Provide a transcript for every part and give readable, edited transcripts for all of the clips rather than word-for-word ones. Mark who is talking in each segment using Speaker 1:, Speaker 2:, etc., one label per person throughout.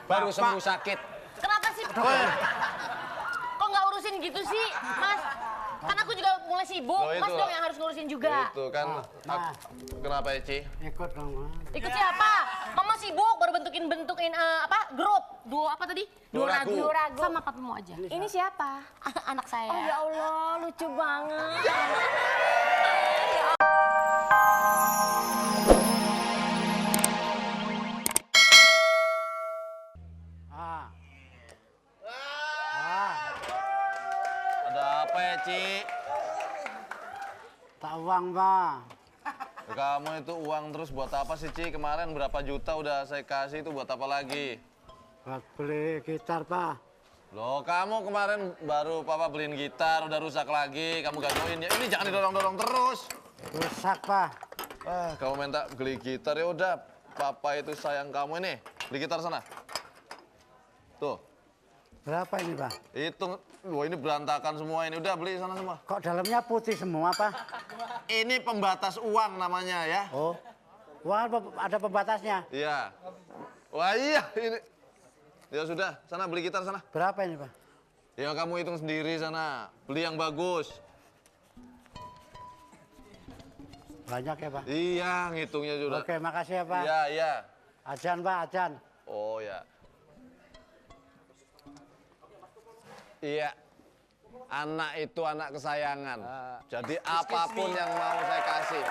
Speaker 1: baru sembuh sakit.
Speaker 2: Kenapa sih? Kok nggak urusin gitu sih, Mas? Kan aku juga mulai sibuk,
Speaker 3: Loh,
Speaker 2: Mas
Speaker 3: itu.
Speaker 2: dong yang harus ngurusin juga.
Speaker 3: Itu kan, kenapa Eci?
Speaker 4: Ikut kamu.
Speaker 2: Ikut siapa? Mama sibuk baru bentukin apa? Grup. Duo apa tadi?
Speaker 3: Duo ragu.
Speaker 2: Sama papimu aja.
Speaker 5: Ini siapa?
Speaker 2: Anak saya.
Speaker 5: Oh ya Allah, lucu banget.
Speaker 4: Ah.
Speaker 3: Ada apa Eci?
Speaker 4: Tak uang, Pak.
Speaker 3: Kamu itu uang terus buat apa sih Ci? Kemarin berapa juta udah saya kasih itu buat apa lagi?
Speaker 4: Buat beli gitar, Pak.
Speaker 3: Loh, kamu kemarin baru papa beliin gitar, udah rusak lagi, kamu gangguin ya. Ini jangan didorong-dorong terus.
Speaker 4: Rusak, Pak.
Speaker 3: Kamu minta beli gitar ya udah, papa itu sayang kamu ini. Beli gitar sana. Tuh,
Speaker 4: Berapa ini, Pak?
Speaker 3: hitung. Wah, ini berantakan semua ini. Udah beli sana semua.
Speaker 4: Kok dalamnya putih semua, Pak?
Speaker 3: Ini pembatas uang namanya ya.
Speaker 4: Oh. Uang ada pembatasnya.
Speaker 3: Iya. Wah iya ini. Ya sudah, sana beli gitar sana.
Speaker 4: Berapa ini, Pak?
Speaker 3: Ya kamu hitung sendiri sana. Beli yang bagus.
Speaker 4: Banyak ya, Pak?
Speaker 3: Iya, ngitungnya sudah.
Speaker 4: Oke, makasih ya, Pak.
Speaker 3: Iya, iya.
Speaker 4: Ajan, Pak, ajan.
Speaker 3: Oh ya. Iya. Anak itu anak kesayangan. Jadi apapun
Speaker 1: me.
Speaker 3: yang mau saya kasih.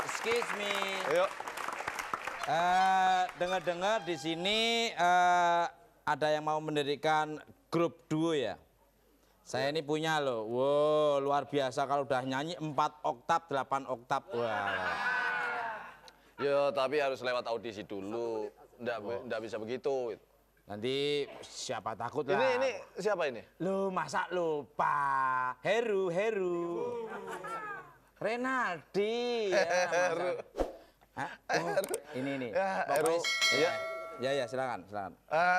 Speaker 1: Excuse me.
Speaker 3: Ayo.
Speaker 1: Dengar-dengar di sini ada yang mau mendirikan grup duo ya. Saya ini punya loh. Wow, luar biasa kalau udah nyanyi 4 oktav, 8 oktav. Wah.
Speaker 3: Ya, tapi harus lewat audisi dulu. Nggak bisa begitu.
Speaker 1: Nanti siapa takut lah.
Speaker 3: Ini siapa ini?
Speaker 1: Loh, masa lupa? Heru. Renaldi. Ya,
Speaker 3: Heru.
Speaker 1: Hah? Oh, ini.
Speaker 3: Ya,
Speaker 1: Pokoknya-
Speaker 3: Heru. Iya.
Speaker 1: Ya, silakan.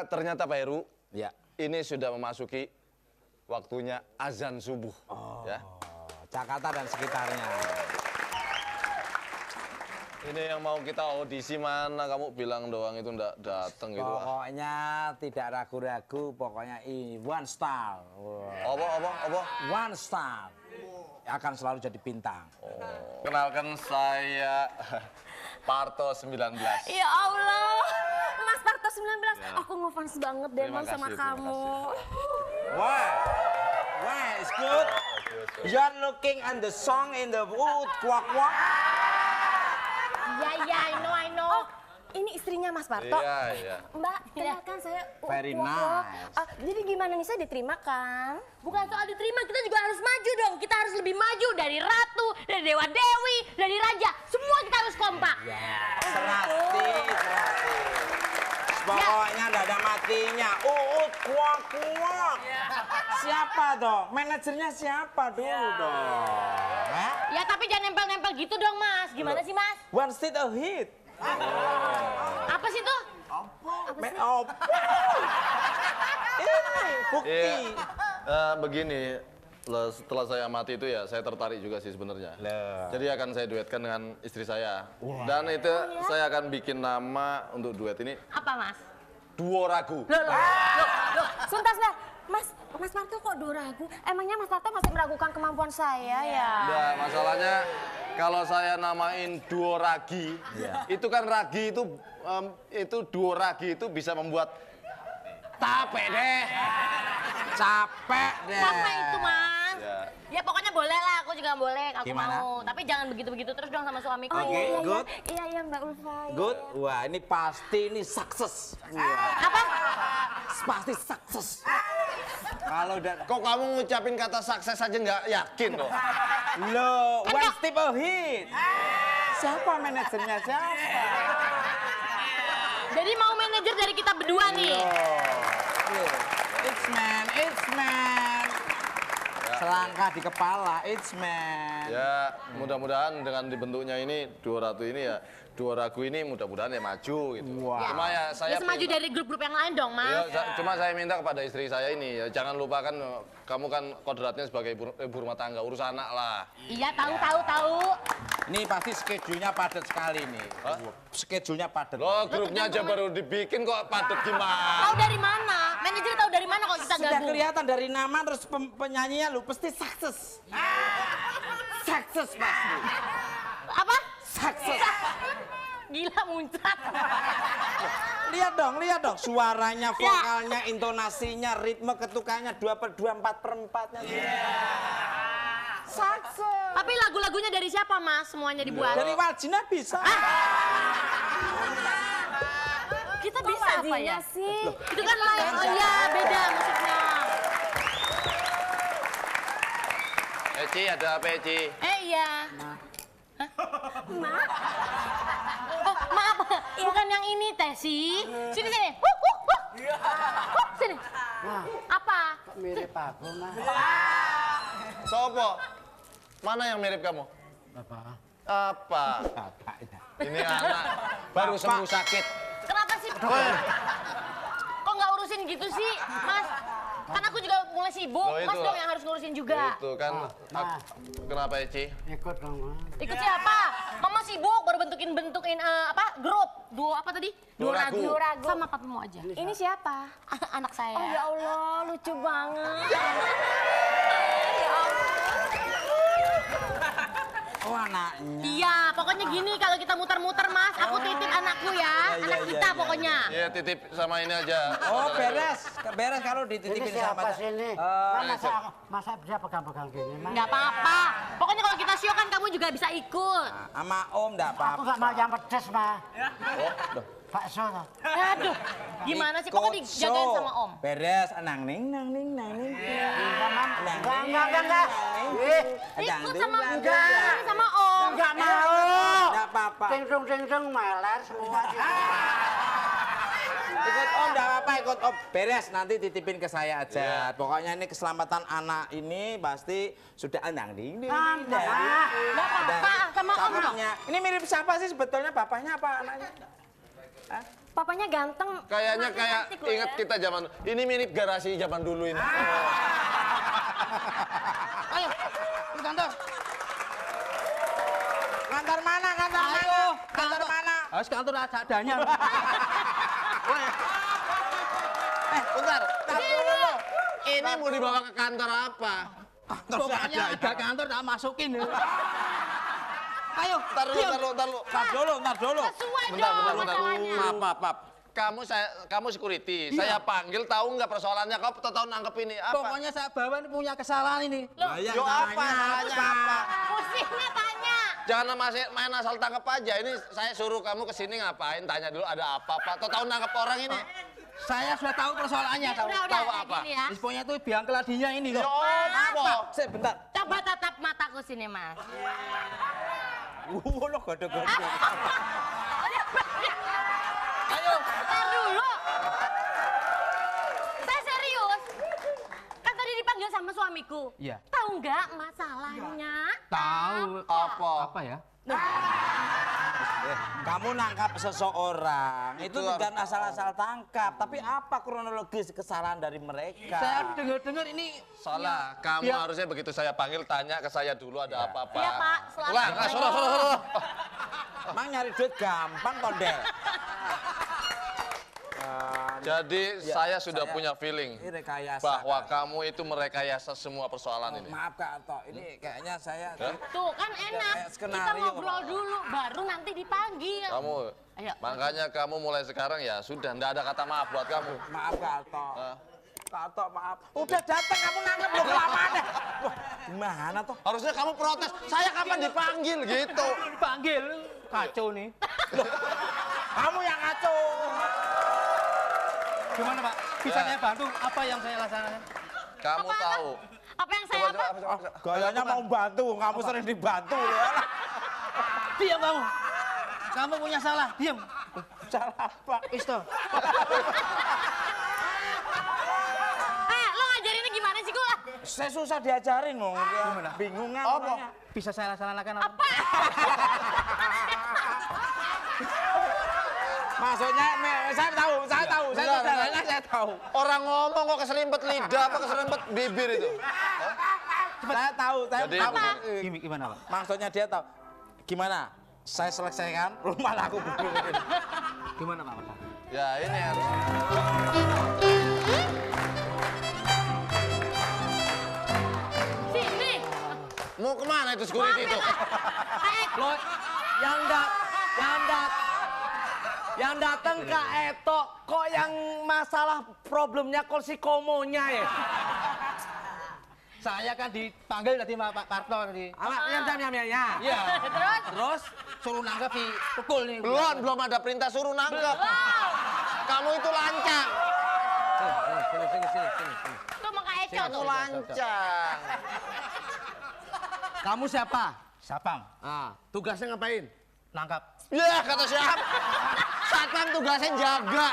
Speaker 3: Ternyata Pak Heru,
Speaker 1: Ya.
Speaker 3: ini sudah memasuki waktunya azan subuh. Ya.
Speaker 1: Jakarta dan sekitarnya.
Speaker 3: Ini yang mau kita audisi mana? Kamu bilang doang itu ndak datang gitu.
Speaker 1: Pokoknya tidak ragu-ragu, pokoknya ini one star. Wah.
Speaker 3: Apa?
Speaker 1: One star. Akan selalu jadi bintang.
Speaker 3: Kenalkan saya Parto 19.
Speaker 5: Ya Allah, Mas Parto 19. Aku ngefans banget deh
Speaker 3: Terima
Speaker 5: Bang sama
Speaker 3: kasih,
Speaker 5: kamu.
Speaker 1: Why, it's good. You're looking at the song in the wood, kuak.
Speaker 5: Ya, I know. Ini istrinya Mas Parto.
Speaker 3: Iya.
Speaker 5: Mbak, kenalkan saya
Speaker 1: Very
Speaker 5: Uwak.
Speaker 1: nice.
Speaker 5: Jadi gimana nih, saya diterima kan?
Speaker 2: Bukan soal diterima, kita juga harus maju dong. Kita harus lebih maju dari ratu, dari dewa dewi, dari raja. Semua kita harus kompak.
Speaker 1: Serati. Pokoknya nggak ada matinya. Kuak. Siapa dong? Manajernya siapa dulu dong? Hah?
Speaker 2: Ya tapi jangan nempel-nempel gitu dong, Mas. Gimana sih, Mas?
Speaker 1: One Street a hit.
Speaker 2: Apa sih tuh?
Speaker 1: Ini bukti.
Speaker 3: Iya. Begini, setelah saya mati itu ya saya tertarik juga sih sebenarnya. Jadi akan saya duetkan dengan istri saya. Dan itu saya akan bikin nama untuk duet ini
Speaker 2: Apa, Mas?
Speaker 3: Duo Ragu.
Speaker 5: Loh, sebentar. Mas Parto kok ragu? Emangnya Mas Parto masih meragukan kemampuan saya ya?
Speaker 3: Nah, masalahnya kalau saya namain Duo Ragi, itu kan Ragi itu Duo Ragi itu bisa membuat capek deh.
Speaker 1: Capek deh.
Speaker 2: Apa itu, Mas?
Speaker 3: Ya.
Speaker 2: Ya pokoknya boleh lah, aku juga boleh, aku
Speaker 1: Gimana?
Speaker 2: mau. Tapi jangan begitu-begitu terus dong sama suamiku.
Speaker 1: Oke, good.
Speaker 5: Iya Mbak Ulfa.
Speaker 1: Good. Wah, ini pasti ini sukses.
Speaker 2: Apa?
Speaker 1: Pasti sukses. Kalau udah
Speaker 3: Kok kamu ngucapin kata sukses aja nggak yakin loh?
Speaker 1: lo one step a hit. Siapa manajernya siapa?
Speaker 2: Jadi mau manajer dari kita berdua nih.
Speaker 1: It's man. Selangkah di kepala, it's man.
Speaker 3: Ya, mudah-mudahan dengan dibentuknya ini Duo Ratu ini ya, Duo Ragu ini mudah-mudahan ya maju gitu.
Speaker 1: Wah.
Speaker 3: Cuma ya saya
Speaker 2: Ya semaju
Speaker 3: minta-
Speaker 2: dari grup-grup yang lain dong, Mas.
Speaker 3: Ya, cuma saya minta kepada istri saya ini ya jangan lupakan kamu kan kodratnya sebagai ibu rumah tangga urus anak lah.
Speaker 2: Iya, tahu.
Speaker 1: Ini pasti schedule-nya padat sekali nih. Schedule-nya padat.
Speaker 3: Loh, grupnya aja baru dibikin kok padat gimana?
Speaker 2: Tahu dari mana? Manajer tahu dari mana kalau kita
Speaker 1: Sudah
Speaker 2: gabung?
Speaker 1: kelihatan dari nama terus penyanyinya lu pasti sukses. Sukses pasti.
Speaker 2: Apa?
Speaker 1: Sukses.
Speaker 2: Gila muncrat.
Speaker 1: Lihat dong, suaranya, vokalnya, intonasinya, ritme ketukannya 2/2, 4/4-nya. Sukses.
Speaker 2: Tapi lagu-lagunya dari siapa, Mas? Semuanya dibuat.
Speaker 1: Dari Waljina bisa.
Speaker 2: Kita bisa apa ya?
Speaker 5: sih?
Speaker 2: Itu kan lain. Oh iya, beda maksudnya.
Speaker 3: Eci, ada apa Eci?
Speaker 2: Iya. Hah? Oh, maaf. Bukan yang ini, Tesi. Sini, sini. Sini. Apa?
Speaker 4: Kok mirip aku, Mas?
Speaker 3: Sopo? Mana yang mirip kamu?
Speaker 4: Bapak.
Speaker 3: Apa? Ini anak baru sembuh sakit.
Speaker 2: Kenapa sih? Kok nggak urusin gitu sih, Mas? Kan aku juga mulai sibuk.
Speaker 3: Loh, itu.
Speaker 2: Mas dong yang harus ngurusin juga.
Speaker 3: Itu kan.
Speaker 4: Nah.
Speaker 3: Kenapa Eci?
Speaker 4: Ikut dong, Mas.
Speaker 2: Ikut siapa? Mama sibuk baru bentukin apa? Grup. Duo apa tadi?
Speaker 3: Duo ragu.
Speaker 2: Duo ragu. Sama papimu aja.
Speaker 5: Ini siapa?
Speaker 2: Anak saya.
Speaker 5: Oh ya Allah, lucu banget.
Speaker 1: Oh anaknya.
Speaker 2: Iya, pokoknya gini kalau kita muter-muter, Mas, aku titip anakku ya.
Speaker 1: Iya,
Speaker 2: Anak
Speaker 1: iya,
Speaker 2: kita
Speaker 1: iya,
Speaker 2: pokoknya.
Speaker 3: Iya, titip sama ini aja.
Speaker 1: Oh beres kalau
Speaker 4: Ini
Speaker 1: dititipin
Speaker 4: siapa
Speaker 1: sama.
Speaker 4: sih ini?
Speaker 1: Eh,
Speaker 4: Masa bisa pegang-pegang gini, Mas?
Speaker 2: Nggak apa-apa. Pokoknya kalau kita show kan kamu juga bisa ikut.
Speaker 1: sama Om enggak
Speaker 4: Aku
Speaker 1: apa-apa.
Speaker 4: nggak mau yang pedes, Mas.
Speaker 1: Oh,
Speaker 4: Bakso, toh.
Speaker 2: Aduh, gimana sih? Pokoknya
Speaker 1: Ikut
Speaker 2: dijagain
Speaker 1: show.
Speaker 2: sama Om.
Speaker 1: Beres, nang ning.
Speaker 4: Enggak, enggak.
Speaker 2: Ikut sama sama Om.
Speaker 4: Enggak mau.
Speaker 1: Enggak apa-apa.
Speaker 4: Ting-tung meler semua.
Speaker 1: Ikut Om enggak apa-apa, ikut Om. Beres, nanti titipin ke saya aja. Pokoknya ini keselamatan anak ini pasti sudah nang ning.
Speaker 2: Nggak apa-apa, sama Om dong.
Speaker 1: Ini mirip siapa sih sebetulnya, bapaknya apa anaknya?
Speaker 5: Papanya ganteng.
Speaker 3: Kayaknya
Speaker 5: Masih
Speaker 3: kayak
Speaker 5: cantik loh
Speaker 3: inget
Speaker 5: ya.
Speaker 3: kita zaman ini mirip garasi zaman dulu ini.
Speaker 1: Ayo, ke kantor. Kantor mana? Kantor mana?
Speaker 6: Harus kantor adanya.
Speaker 3: Bentar. Ini mau dibawa ke kantor apa?
Speaker 6: Pokoknya ada kantor tak masukin. Ayo,
Speaker 3: Ntar dulu.
Speaker 1: Ntar dulu.
Speaker 2: Sesuai
Speaker 3: Bentar.
Speaker 2: dong masalahnya.
Speaker 3: Maaf. Kamu security. Saya panggil tahu nggak persoalannya? Kau tahu nangkep ini apa?
Speaker 6: pokoknya saya bawa ini punya kesalahan ini.
Speaker 3: Yo apa?
Speaker 2: Pusingnya tanya.
Speaker 3: Jangan main asal tangkap aja. Ini saya suruh kamu kesini ngapain? Tanya dulu ada apa? Tahu nangkep orang ini?
Speaker 6: Saya sudah tahu persoalannya.
Speaker 2: Udah,
Speaker 3: tahu
Speaker 2: kayak
Speaker 3: apa?
Speaker 2: gini ya.
Speaker 6: Pokoknya itu biang keladinya ini
Speaker 3: Yo
Speaker 6: loh.
Speaker 3: apa?
Speaker 1: Sebentar.
Speaker 2: Coba tatap mataku sini, Mas.
Speaker 1: Lo gede-gede.
Speaker 2: Ayo, tar dulu. Saya serius. Kan tadi dipanggil sama suamiku.
Speaker 6: Iya.
Speaker 2: Tahu nggak masalahnya?
Speaker 6: Tahu.
Speaker 3: Apa?
Speaker 6: Apa ya?
Speaker 1: Kamu nangkap seseorang, itu
Speaker 3: Itu
Speaker 1: bukan asal-asal tangkap, tapi apa kronologis kesalahan dari mereka?
Speaker 6: Saya dengar-dengar ini
Speaker 3: Salah. Kamu
Speaker 6: Ya.
Speaker 3: harusnya begitu saya panggil tanya ke saya dulu ada apa-apa.
Speaker 2: Iya, Pak. Selamat.
Speaker 3: Ulang, suruh.
Speaker 1: Emang nyari duit gampang, Tondel.
Speaker 3: Jadi saya sudah punya feeling
Speaker 1: Ini rekayasa.
Speaker 3: bahwa kamu itu merekayasa semua persoalan ini.
Speaker 1: Maaf Kak Ato, ini kayaknya saya...
Speaker 2: Tuh kan enak.
Speaker 1: kayak
Speaker 2: Kita
Speaker 1: skenario.
Speaker 2: ngobrol dulu, baru nanti dipanggil.
Speaker 3: Kamu,
Speaker 2: Ayo.
Speaker 3: makanya kamu mulai sekarang ya sudah ndak ada kata maaf buat kamu.
Speaker 1: Maaf Kak Ato.
Speaker 3: Hah?
Speaker 1: Kak Ato, maaf. Udah datang, kamu nangkep lo kelamaan deh. Wah, gimana toh?
Speaker 3: Harusnya kamu protes. Saya kapan dipanggil gitu?
Speaker 6: dipanggil kacau nih.
Speaker 1: Kamu yang ngaco.
Speaker 6: Gimana Pak? Bisa
Speaker 3: Ya.
Speaker 6: saya bantu? Apa yang saya laksanakan?
Speaker 3: Kamu tahu.
Speaker 2: Apa yang saya apa?
Speaker 1: Gayanya mau bantu, kamu sering dibantu ya.
Speaker 6: Diam kamu. Kamu punya salah. Diam.
Speaker 1: Salah apa?
Speaker 6: Isto.
Speaker 2: Lo ngajarinnya gimana sih, Gula?
Speaker 1: Saya susah diajarin, Mong. Bingung kan orangnya.
Speaker 6: Bisa saya laksanakan apa?
Speaker 2: Apa?
Speaker 1: Maksudnya, saya tahu.
Speaker 3: Bentar.
Speaker 1: Saya tahu.
Speaker 3: Orang ngomong kok keselimpet lidah apa keselimpet bibir itu?
Speaker 1: Saya tahu, saya
Speaker 3: Jadi
Speaker 1: tahu.
Speaker 3: begini.
Speaker 6: Gimana Pak?
Speaker 1: Maksudnya dia tahu. Gimana? Saya selesaikan rumah laku berdua ini.
Speaker 6: Gimana Pak?
Speaker 3: Ya ini harus.
Speaker 2: Sini.
Speaker 3: Mau kemana itu security itu?
Speaker 6: Loh, yang datang Kak Eto, kok yang masalah problemnya kursi komonya ya? Saya kan dipanggil tadi sama Pak Parto tadi. Ya. Iya. Terus suruh nangkep si Tukul nih.
Speaker 3: Belum ada perintah suruh nangkep. Kamu itu lancang.
Speaker 6: Sini.
Speaker 2: Tuh sama Kak Eco
Speaker 3: Kamu
Speaker 2: tuh.
Speaker 3: lancang.
Speaker 6: Kamu siapa?
Speaker 7: Sapam.
Speaker 6: Ah, tugasnya ngapain?
Speaker 7: Nangkap.
Speaker 3: Ya kata siapa? Satpam tugasnya jaga.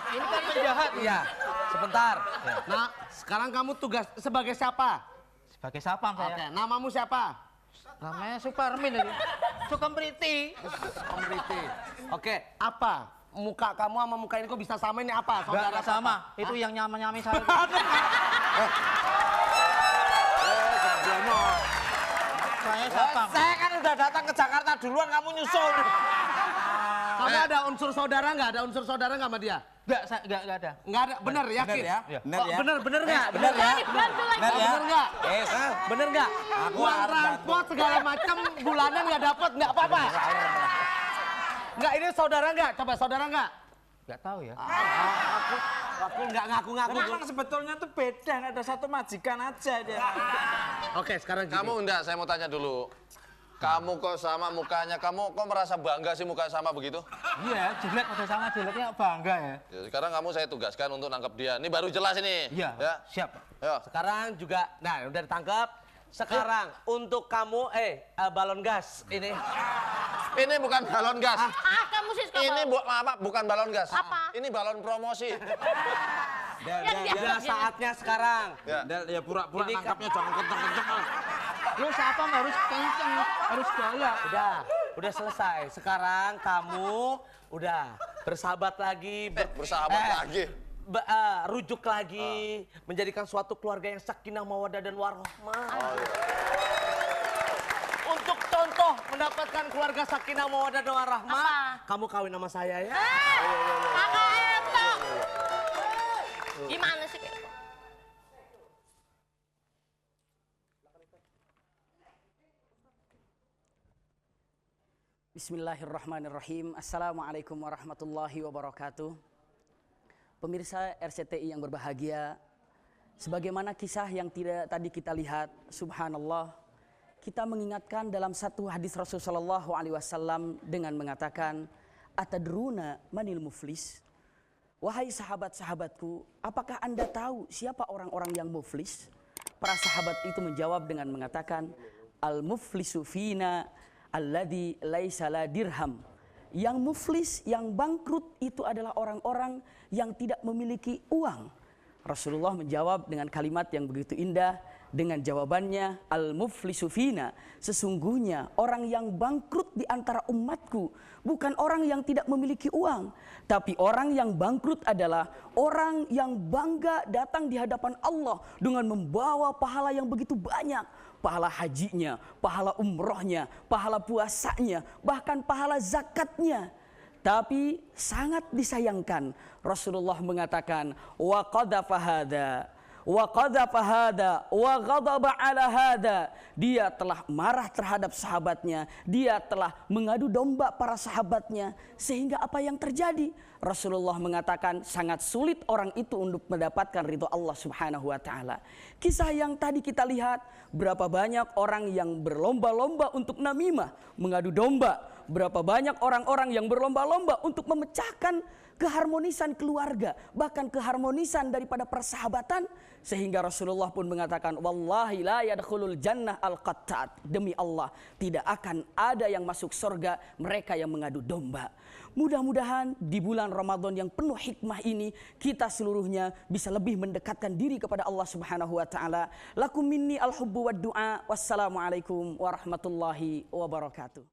Speaker 6: Ini kan penjahat. Iya, sebentar. Nah, sekarang kamu tugas sebagai siapa?
Speaker 7: Sebagai sapam saya.
Speaker 6: Oke, namamu siapa?
Speaker 7: Namanya Supermin ini. Sukamriti.
Speaker 6: Komriti. Oke, apa? Muka kamu sama muka ini kok bisa sama, ini apa?
Speaker 7: Enggak sama. Itu yang nyama-nyami saya. Saya sapam.
Speaker 1: Saya kan udah datang ke Jakarta duluan, kamu nyusul.
Speaker 6: Kamu ada unsur saudara nggak? Ada unsur saudara nggak sama dia?
Speaker 7: Enggak ada.
Speaker 6: Nggak ada, bener yakin?
Speaker 1: ya?
Speaker 6: Oh, bener nggak?
Speaker 1: Bener ya?
Speaker 2: Bantu lagi.
Speaker 1: Bener ya?
Speaker 6: Bener nggak?
Speaker 1: Yes.
Speaker 6: Bener nggak?
Speaker 1: Aku
Speaker 6: Uang
Speaker 1: harus
Speaker 6: transport segala macam bulanan nggak dapet, nggak apa-apa? Nggak, ini saudara nggak? Coba saudara nggak?
Speaker 7: Enggak tahu ya.
Speaker 6: Aku nggak ngaku-ngaku.
Speaker 1: Memang sebetulnya tuh beda, ada satu majikan aja dia.
Speaker 6: Oke, sekarang gini.
Speaker 3: Kamu enggak, saya mau tanya dulu. Kamu kok sama mukanya, kamu kok merasa bangga sih muka sama begitu?
Speaker 7: Iya, jelek udah sama jeleknya bangga ya.
Speaker 3: Ya, sekarang kamu saya tugaskan untuk nangkep dia. Ini baru jelas ini.
Speaker 7: Iya,
Speaker 3: Ya.
Speaker 7: siap.
Speaker 3: Ayo.
Speaker 6: Sekarang juga, nah udah ditangkap. Sekarang untuk kamu, balon gas ini.
Speaker 3: Ini bukan balon gas.
Speaker 2: Ah, kamu sih suka
Speaker 3: Ini
Speaker 2: balon.
Speaker 3: bukan balon gas.
Speaker 2: Apa?
Speaker 3: Ini balon promosi.
Speaker 6: Udah saatnya sekarang.
Speaker 3: Ya.
Speaker 1: Ya pura-pura
Speaker 6: Ini
Speaker 1: tangkapnya jangan kenceng-kenceng.
Speaker 7: Lu sapam harus kenceng, harus gaya.
Speaker 6: Udah selesai. Sekarang kamu udah bersahabat lagi,
Speaker 3: Bersahabat lagi.
Speaker 6: rujuk lagi, menjadikan suatu keluarga yang sakinah mawaddah dan warahmah. Untuk contoh mendapatkan keluarga sakinah mawaddah dan warahmah, kamu kawin sama saya ya.
Speaker 2: Kakak Eto. Gimana sih?
Speaker 8: Bismillahirrahmanirrahim. Assalamualaikum warahmatullahi wabarakatuh. Pemirsa RCTI yang berbahagia, sebagaimana kisah yang tadi kita lihat, subhanallah, kita mengingatkan dalam satu hadis Rasulullah SAW dengan mengatakan, atadruna manil muflis? Wahai sahabat-sahabatku, apakah Anda tahu siapa orang-orang yang muflis? Para sahabat itu menjawab dengan mengatakan, al-muflisu fina alladzi laisa la dirham. Yang muflis, yang bangkrut itu adalah orang-orang yang tidak memiliki uang. Rasulullah menjawab dengan kalimat yang begitu indah, dengan jawabannya, al-muflisu fina, sesungguhnya orang yang bangkrut di antara umatku bukan orang yang tidak memiliki uang, tapi orang yang bangkrut adalah orang yang bangga datang di hadapan Allah dengan membawa pahala yang begitu banyak, pahala hajinya, pahala umrohnya, pahala puasanya, bahkan pahala zakatnya. Tapi sangat disayangkan, Rasulullah mengatakan, wa qadhafa hadza wa qadhafa hadza wa ghadaba ala hadza. Dia telah marah terhadap sahabatnya, dia telah mengadu domba para sahabatnya, sehingga apa yang terjadi? Rasulullah mengatakan sangat sulit orang itu untuk mendapatkan ridho Allah Subhanahu wa taala. Kisah yang tadi kita lihat, berapa banyak orang yang berlomba-lomba untuk namimah, mengadu domba, berapa banyak orang-orang yang berlomba-lomba untuk memecahkan keharmonisan keluarga, bahkan keharmonisan daripada persahabatan, sehingga Rasulullah pun mengatakan, wallahi la yadkhulul jannah al-qattat, demi Allah tidak akan ada yang masuk surga mereka yang mengadu domba. Mudah-mudahan di bulan Ramadan yang penuh hikmah ini, kita seluruhnya bisa lebih mendekatkan diri kepada Allah Subhanahu wa taala. Lakum minni al-hubbu wad du'a. Wassalamualaikum warahmatullahi wabarakatuh.